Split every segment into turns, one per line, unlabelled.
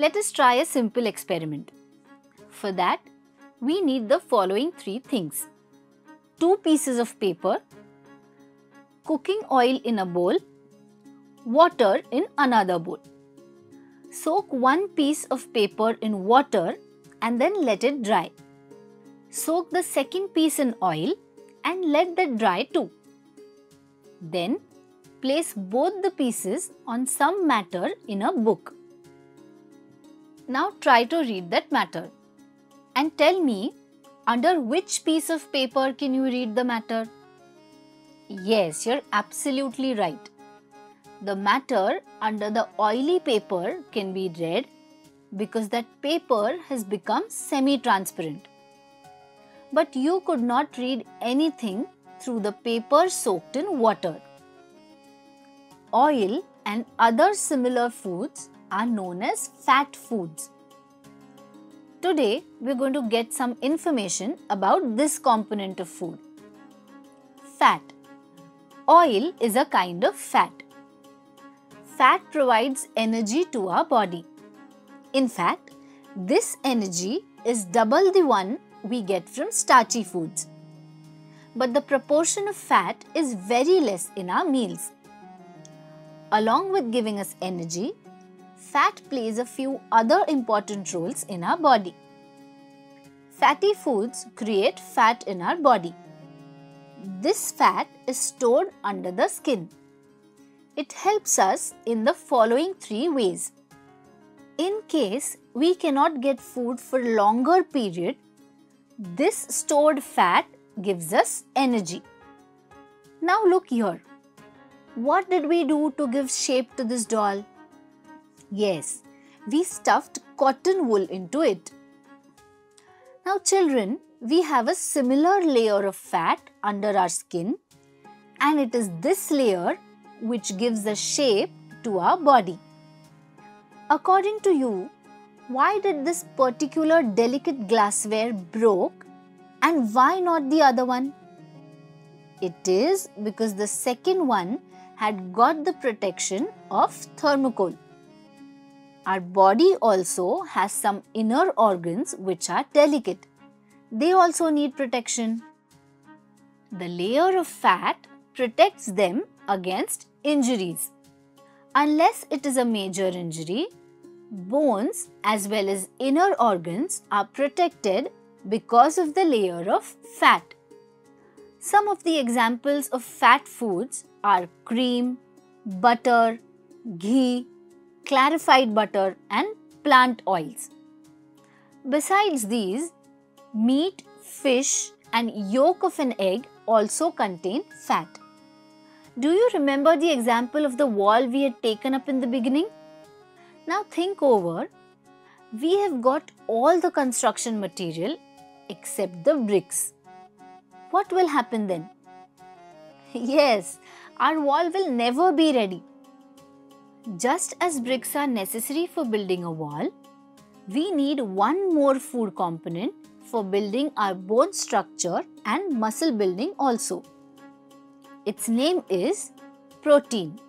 Let us try a simple experiment. For that, we need the following 3 things. 2 pieces of paper, cooking oil in a bowl, water in another bowl. Soak 1 piece of paper in water and then let it dry. Soak the second piece in oil and let that dry too. Then, place both the pieces on some matter in a book. Now try to read that matter and tell me under which piece of paper can you read the matter? Yes, you're absolutely right. The matter under the oily paper can be read because that paper has become semi-transparent. But you could not read anything through the paper soaked in water. Oil and other similar foods are known as fat foods. Today, we're going to get some information about this component of food. Fat. Oil is a kind of fat. Fat provides energy to our body. In fact, this energy is double the one we get from starchy foods. But the proportion of fat is very less in our meals. Along with giving us energy, fat plays a few other important roles in our body. Fatty foods create fat in our body. This fat is stored under the skin. It helps us in the following 3 ways. In case we cannot get food for a longer period, this stored fat gives us energy. Now look here. What did we do to give shape to this doll? Yes, we stuffed cotton wool into it. Now children, we have a similar layer of fat under our skin, and it is this layer which gives the shape to our body. According to you, why did this particular delicate glassware broke and why not the other one? It is because the second one had got the protection of thermocol. Our body also has some inner organs which are delicate. They also need protection. The layer of fat protects them against injuries. Unless it is a major injury, bones as well as inner organs are protected because of the layer of fat. Some of the examples of fat foods are cream, butter, ghee, clarified butter and plant oils. Besides these, meat, fish and yolk of an egg also contain fat. Do you remember the example of the wall we had taken up in the beginning? Now think over. We have got all the construction material except the bricks. What will happen then? Yes, our wall will never be ready. Just as bricks are necessary for building a wall, we need one more food component for building our bone structure and muscle building also. Its name is protein.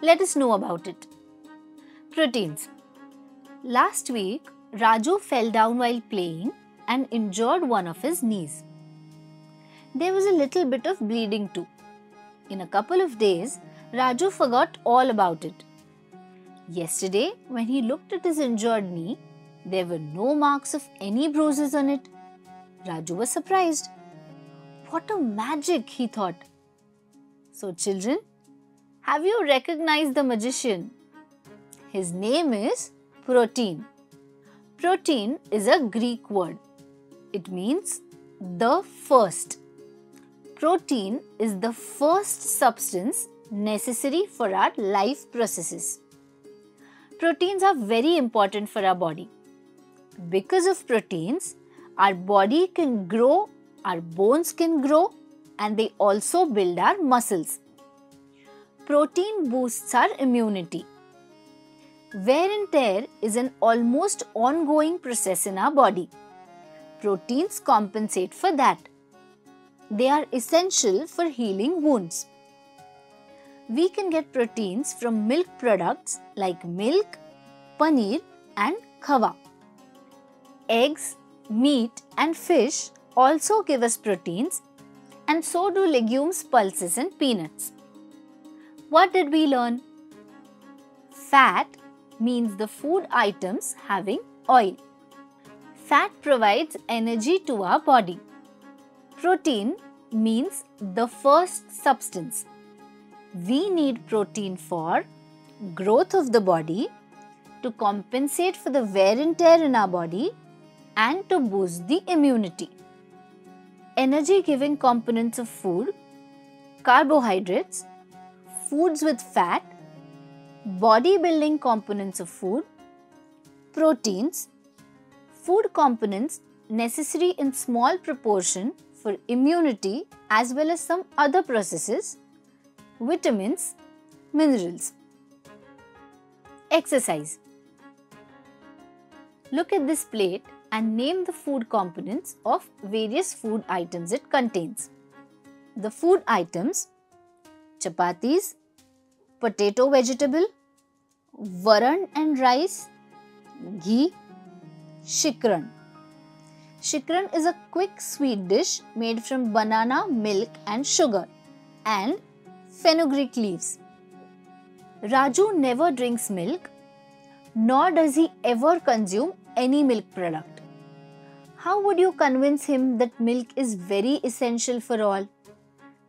Let us know about it. Proteins. Last week, Raju fell down while playing and injured one of his knees. There was a little bit of bleeding too. In a couple of days, Raju forgot all about it. Yesterday, when he looked at his injured knee, there were no marks of any bruises on it. Raju was surprised. What a magic, he thought. So children, have you recognized the magician? His name is protein. Protein is a Greek word. It means the first. Protein is the first substance necessary for our life processes. Proteins are very important for our body. Because of proteins, our body can grow, our bones can grow, and they also build our muscles. Protein boosts our immunity. Wear and tear is an almost ongoing process in our body. Proteins compensate for that. They are essential for healing wounds. We can get proteins from milk products like milk, paneer and khawa. Eggs, meat and fish also give us proteins, and so do legumes, pulses and peanuts. What did we learn? Fat means the food items having oil. Fat provides energy to our body. Protein means the first substance. We need protein for growth of the body, to compensate for the wear and tear in our body, and to boost the immunity. Energy giving components of food: carbohydrates, foods with fat, body building components of food, proteins, food components necessary in small proportion for immunity as well as some other processes, vitamins, minerals. Exercise. Look at this plate and name the food components of various food items it contains. The food items: chapatis, potato vegetable, varan and rice, ghee, shikran. Shikran is a quick sweet dish made from banana, milk and sugar, and fenugreek leaves. Raju never drinks milk, nor does he ever consume any milk product. How would you convince him that milk is very essential for all?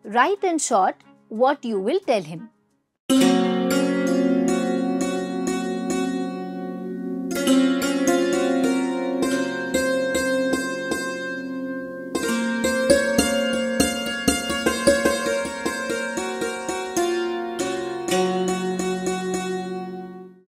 Write in short what you will tell him.